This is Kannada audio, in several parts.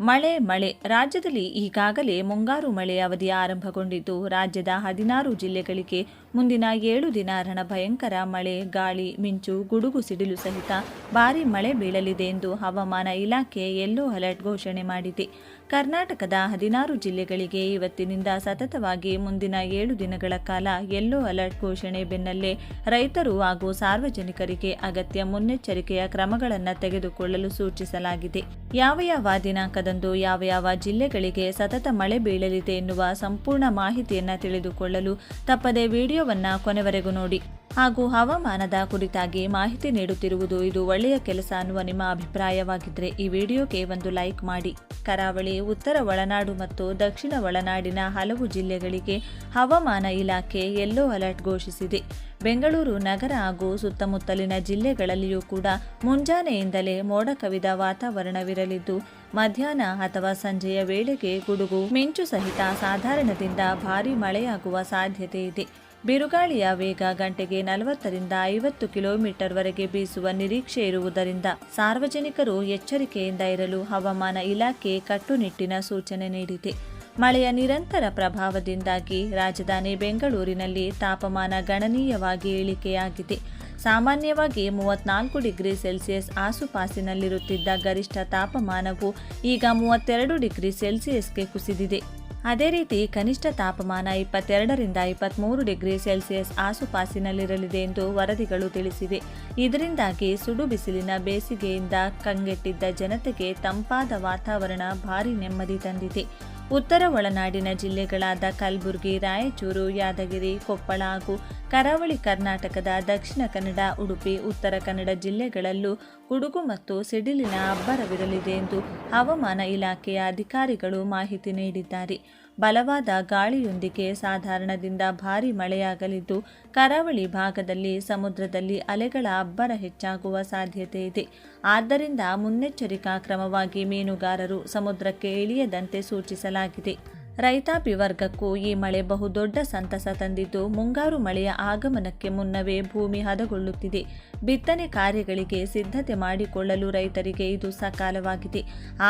ಮಳೆ ರಾಜ್ಯದಲ್ಲಿ ಈಗಾಗಲೇ ಮುಂಗಾರು ಮಳೆ ಅವಧಿ ಆರಂಭಗೊಂಡಿದ್ದು, ರಾಜ್ಯದ 16 ಜಿಲ್ಲೆಗಳಿಗೆ ಮುಂದಿನ 7 ದಿನ ರಣಭಯಂಕರ ಮಳೆ, ಗಾಳಿ, ಮಿಂಚು, ಗುಡುಗು ಸಿಡಿಲು ಸಹಿತ ಭಾರೀ ಮಳೆ ಬೀಳಲಿದೆ ಎಂದು ಹವಾಮಾನ ಇಲಾಖೆ ಯೆಲ್ಲೋ ಅಲರ್ಟ್ ಘೋಷಣೆ ಮಾಡಿದೆ. ಕರ್ನಾಟಕದ 16 ಜಿಲ್ಲೆಗಳಿಗೆ ಇವತ್ತಿನಿಂದ ಸತತವಾಗಿ ಮುಂದಿನ 7 ದಿನಗಳ ಕಾಲ ಯೆಲ್ಲೋ ಅಲರ್ಟ್ ಘೋಷಣೆ ಬೆನ್ನಲ್ಲೇ ರೈತರು ಹಾಗೂ ಸಾರ್ವಜನಿಕರಿಗೆ ಅಗತ್ಯ ಮುನ್ನೆಚ್ಚರಿಕೆಯ ಕ್ರಮಗಳನ್ನು ತೆಗೆದುಕೊಳ್ಳಲು ಸೂಚಿಸಲಾಗಿದೆ. ಯಾವ ದಿನಾಂಕದಂದು ಯಾವ ಜಿಲ್ಲೆಗಳಿಗೆ ಸತತ ಮಳೆ ಬೀಳಲಿದೆ ಎನ್ನುವ ಸಂಪೂರ್ಣ ಮಾಹಿತಿಯನ್ನು ತಿಳಿದುಕೊಳ್ಳಲು ತಪ್ಪದೆ ವಿಡಿಯೋವನ್ನು ಕೊನೆವರೆಗೂ ನೋಡಿ. ಹಾಗೂ ಹವಾಮಾನದ ಕುರಿತಾಗಿ ಮಾಹಿತಿ ನೀಡುತ್ತಿರುವುದು ಇದು ಒಳ್ಳೆಯ ಕೆಲಸ ಅನ್ನುವ ನಿಮ್ಮ ಅಭಿಪ್ರಾಯವಾಗಿದ್ದರೆ ಈ ವಿಡಿಯೋಗೆ ಒಂದು ಲೈಕ್ ಮಾಡಿ. ಕರಾವಳಿ, ಉತ್ತರ ಒಳನಾಡು ಮತ್ತು ದಕ್ಷಿಣ ಒಳನಾಡಿನ ಹಲವು ಜಿಲ್ಲೆಗಳಿಗೆ ಹವಾಮಾನ ಇಲಾಖೆ ಯೆಲ್ಲೋ ಅಲರ್ಟ್ ಘೋಷಿಸಿದೆ. ಬೆಂಗಳೂರು ನಗರ ಹಾಗೂ ಸುತ್ತಮುತ್ತಲಿನ ಜಿಲ್ಲೆಗಳಲ್ಲಿಯೂ ಕೂಡ ಮುಂಜಾನೆಯಿಂದಲೇ ಮೋಡ ಕವಿದ ವಾತಾವರಣವಿರಲಿದ್ದು, ಮಧ್ಯಾಹ್ನ ಅಥವಾ ಸಂಜೆಯ ವೇಳೆಗೆ ಗುಡುಗು, ಮಿಂಚು ಸಹಿತ ಸಾಧಾರಣದಿಂದ ಭಾರೀ ಮಳೆಯಾಗುವ ಸಾಧ್ಯತೆ ಇದೆ. ಬಿರುಗಾಳಿಯ ವೇಗ ಗಂಟೆಗೆ 40ರಿಂದ 50 ಕಿಲೋಮೀಟರ್ವರೆಗೆ ಬೀಸುವ ನಿರೀಕ್ಷೆ ಇರುವುದರಿಂದ ಸಾರ್ವಜನಿಕರು ಎಚ್ಚರಿಕೆಯಿಂದ ಇರಲು ಹವಾಮಾನ ಇಲಾಖೆ ಕಟ್ಟುನಿಟ್ಟಿನ ಸೂಚನೆ ನೀಡಿದೆ. ಮಳೆಯ ನಿರಂತರ ಪ್ರಭಾವದಿಂದಾಗಿ ರಾಜಧಾನಿ ಬೆಂಗಳೂರಿನಲ್ಲಿ ತಾಪಮಾನ ಗಣನೀಯವಾಗಿ ಇಳಿಕೆಯಾಗಿದೆ. ಸಾಮಾನ್ಯವಾಗಿ 34 ಡಿಗ್ರಿ ಸೆಲ್ಸಿಯಸ್ ಆಸುಪಾಸಿನಲ್ಲಿರುತ್ತಿದ್ದ ಗರಿಷ್ಠ ತಾಪಮಾನವು ಈಗ 32 ಡಿಗ್ರಿ ಸೆಲ್ಸಿಯಸ್ಗೆ ಕುಸಿದಿದೆ. ಅದೇ ರೀತಿ ಕನಿಷ್ಠ ತಾಪಮಾನ 22ರಿಂದ 23 ಡಿಗ್ರಿ ಸೆಲ್ಸಿಯಸ್ ಆಸುಪಾಸಿನಲ್ಲಿರಲಿದೆ ಎಂದು ವರದಿಗಳು ತಿಳಿಸಿವೆ. ಇದರಿಂದಾಗಿ ಸುಡು ಬಿಸಿಲಿನ ಬೇಸಿಗೆಯಿಂದ ಕಂಗೆಟ್ಟಿದ್ದ ಜನತೆಗೆ ತಂಪಾದ ವಾತಾವರಣ ಭಾರೀ ನೆಮ್ಮದಿ ತಂದಿದೆ. ಉತ್ತರ ಒಳನಾಡಿನ ಜಿಲ್ಲೆಗಳಾದ ಕಲಬುರಗಿ, ರಾಯಚೂರು, ಯಾದಗಿರಿ, ಕೊಪ್ಪಳ ಹಾಗೂ ಕರಾವಳಿ ಕರ್ನಾಟಕದ ದಕ್ಷಿಣ ಕನ್ನಡ, ಉಡುಪಿ, ಉತ್ತರ ಕನ್ನಡ ಜಿಲ್ಲೆಗಳಲ್ಲೂ ಗುಡುಗು ಮತ್ತು ಸಿಡಿಲಿನ ಅಬ್ಬರವಿರಲಿದೆ ಎಂದು ಹವಾಮಾನ ಇಲಾಖೆಯ ಅಧಿಕಾರಿಗಳು ಮಾಹಿತಿ ನೀಡಿದ್ದಾರೆ. ಬಲವಾದ ಗಾಳಿಯೊಂದಿಗೆ ಸಾಧಾರಣದಿಂದ ಭಾರೀ ಮಳೆಯಾಗಲಿದ್ದು, ಕರಾವಳಿ ಭಾಗದಲ್ಲಿ ಸಮುದ್ರದಲ್ಲಿ ಅಲೆಗಳ ಅಬ್ಬರ ಹೆಚ್ಚಾಗುವ ಸಾಧ್ಯತೆ ಇದೆ. ಆದ್ದರಿಂದ ಮುನ್ನೆಚ್ಚರಿಕಾ ಕ್ರಮವಾಗಿ ಮೀನುಗಾರರು ಸಮುದ್ರಕ್ಕೆ ಇಳಿಯದಂತೆ ಸೂಚಿಸಲಾಗಿದೆ. ರೈತಾಪಿ ವರ್ಗಕ್ಕೂ ಈ ಮಳೆ ಬಹುದೊಡ್ಡ ಸಂತಸ ತಂದಿದ್ದು, ಮುಂಗಾರು ಮಳೆಯ ಆಗಮನಕ್ಕೆ ಮುನ್ನವೇ ಭೂಮಿ ಹದಗೊಳ್ಳುತ್ತಿದೆ. ಬಿತ್ತನೆ ಕಾರ್ಯಗಳಿಗೆ ಸಿದ್ಧತೆ ಮಾಡಿಕೊಳ್ಳಲು ರೈತರಿಗೆ ಇದು ಸಕಾಲವಾಗಿದೆ.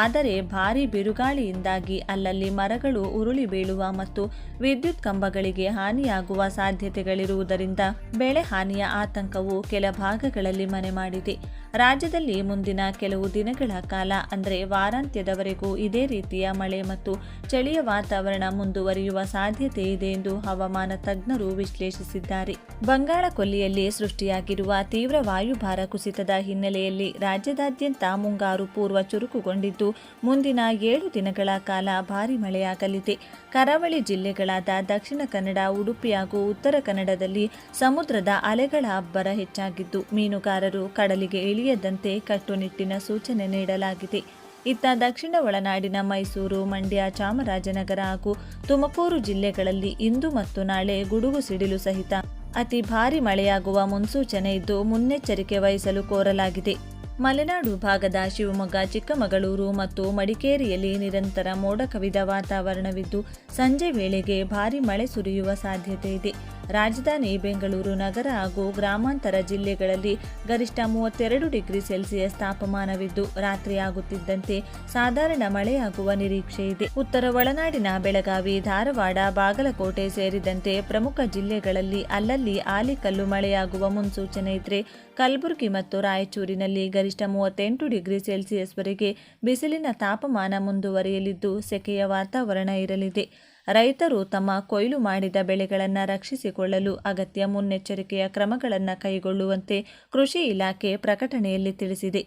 ಆದರೆ ಭಾರೀ ಬಿರುಗಾಳಿಯಿಂದಾಗಿ ಅಲ್ಲಲ್ಲಿ ಮರಗಳು ಉರುಳಿ ಬೀಳುವ ಮತ್ತು ವಿದ್ಯುತ್ ಕಂಬಗಳಿಗೆ ಹಾನಿಯಾಗುವ ಸಾಧ್ಯತೆಗಳಿರುವುದರಿಂದ ಬೆಳೆ ಹಾನಿಯ ಆತಂಕವು ಕೆಲ ಭಾಗಗಳಲ್ಲಿ ಮನೆ ಮಾಡಿದೆ. ರಾಜ್ಯದಲ್ಲಿ ಮುಂದಿನ ಕೆಲವು ದಿನಗಳ ಕಾಲ ಅಂದರೆ ವಾರಾಂತ್ಯದವರೆಗೂ ಇದೇ ರೀತಿಯ ಮಳೆ ಮತ್ತು ಚಳಿಯ ವಾತಾವರಣ ಮುಂದುವರಿಯುವ ಸಾಧ್ಯತೆ ಇದೆ ಎಂದು ಹವಾಮಾನ ತಜ್ಞರು ವಿಶ್ಲೇಷಿಸಿದ್ದಾರೆ. ಬಂಗಾಳ ಕೊಲ್ಲಿಯಲ್ಲಿ ಸೃಷ್ಟಿಯಾಗಿರುವ ತೀವ್ರ ವಾಯುಭಾರ ಕುಸಿತದ ಹಿನ್ನೆಲೆಯಲ್ಲಿ ರಾಜ್ಯದಾದ್ಯಂತ ಮುಂಗಾರು ಪೂರ್ವ ಚುರುಕುಗೊಂಡಿದ್ದು, ಮುಂದಿನ 7 ದಿನಗಳ ಕಾಲ ಭಾರೀ ಮಳೆಯಾಗಲಿದೆ. ಕರಾವಳಿ ಜಿಲ್ಲೆಗಳಾದ ದಕ್ಷಿಣ ಕನ್ನಡ, ಉಡುಪಿ ಹಾಗೂ ಉತ್ತರ ಕನ್ನಡದಲ್ಲಿ ಸಮುದ್ರದ ಅಲೆಗಳ ಅಬ್ಬರ ಹೆಚ್ಚಾಗಿದ್ದು, ಮೀನುಗಾರರು ಕಡಲಿಗೆ ಇಳಿಯದಂತೆ ಕಟ್ಟುನಿಟ್ಟಿನ ಸೂಚನೆ ನೀಡಲಾಗಿದೆ. ಇತ್ತ ದಕ್ಷಿಣ ಒಳನಾಡಿನ ಮೈಸೂರು, ಮಂಡ್ಯ, ಚಾಮರಾಜನಗರ ಹಾಗೂ ತುಮಕೂರು ಜಿಲ್ಲೆಗಳಲ್ಲಿ ಇಂದು ಮತ್ತು ನಾಳೆ ಗುಡುಗು ಸಿಡಿಲು ಸಹಿತ ಅತಿ ಭಾರೀ ಮಳೆಯಾಗುವ ಮುನ್ಸೂಚನೆ ಇದ್ದು, ಮುನ್ನೆಚ್ಚರಿಕೆ ವಹಿಸಲು ಕೋರಲಾಗಿದೆ. ಮಲೆನಾಡು ಭಾಗದ ಶಿವಮೊಗ್ಗ, ಚಿಕ್ಕಮಗಳೂರು ಮತ್ತು ಮಡಿಕೇರಿಯಲ್ಲಿ ನಿರಂತರ ಮೋಡ ಕವಿದ ವಾತಾವರಣವಿದ್ದು, ಸಂಜೆ ವೇಳೆಗೆ ಭಾರೀ ಮಳೆ ಸುರಿಯುವ ಸಾಧ್ಯತೆ ಇದೆ. ರಾಜಧಾನಿ ಬೆಂಗಳೂರು ನಗರ ಹಾಗೂ ಗ್ರಾಮಾಂತರ ಜಿಲ್ಲೆಗಳಲ್ಲಿ ಗರಿಷ್ಠ 32 ಡಿಗ್ರಿ ಸೆಲ್ಸಿಯಸ್ ತಾಪಮಾನವಿದ್ದು, ರಾತ್ರಿಯಾಗುತ್ತಿದ್ದಂತೆ ಸಾಧಾರಣ ಮಳೆಯಾಗುವ ನಿರೀಕ್ಷೆ ಇದೆ. ಉತ್ತರ ಒಳನಾಡಿನ ಬೆಳಗಾವಿ, ಧಾರವಾಡ, ಬಾಗಲಕೋಟೆ ಸೇರಿದಂತೆ ಪ್ರಮುಖ ಜಿಲ್ಲೆಗಳಲ್ಲಿ ಅಲ್ಲಲ್ಲಿ ಆಲಿಕಲ್ಲು ಮಳೆಯಾಗುವ ಮುನ್ಸೂಚನೆ ಇದ್ದರೆ, ಕಲಬುರಗಿ ಮತ್ತು ರಾಯಚೂರಿನಲ್ಲಿ ಗರಿಷ್ಠ 38 ಡಿಗ್ರಿ ಸೆಲ್ಸಿಯಸ್ವರೆಗೆ ಬಿಸಿಲಿನ ತಾಪಮಾನ ಮುಂದುವರಿಯಲಿದ್ದು, ಸೆಕೆಯ ವಾತಾವರಣ ಇರಲಿದೆ. ರೈತರು ತಮ್ಮ ಕೊಯ್ಲು ಮಾಡಿದ ಬೆಳೆಗಳನ್ನು ರಕ್ಷಿಸಿಕೊಳ್ಳಲು ಅಗತ್ಯ ಮುನ್ನೆಚ್ಚರಿಕೆಯ ಕ್ರಮಗಳನ್ನು ಕೈಗೊಳ್ಳುವಂತೆ ಕೃಷಿ ಇಲಾಖೆ ಪ್ರಕಟಣೆಯಲ್ಲಿ ತಿಳಿಸಿದೆ.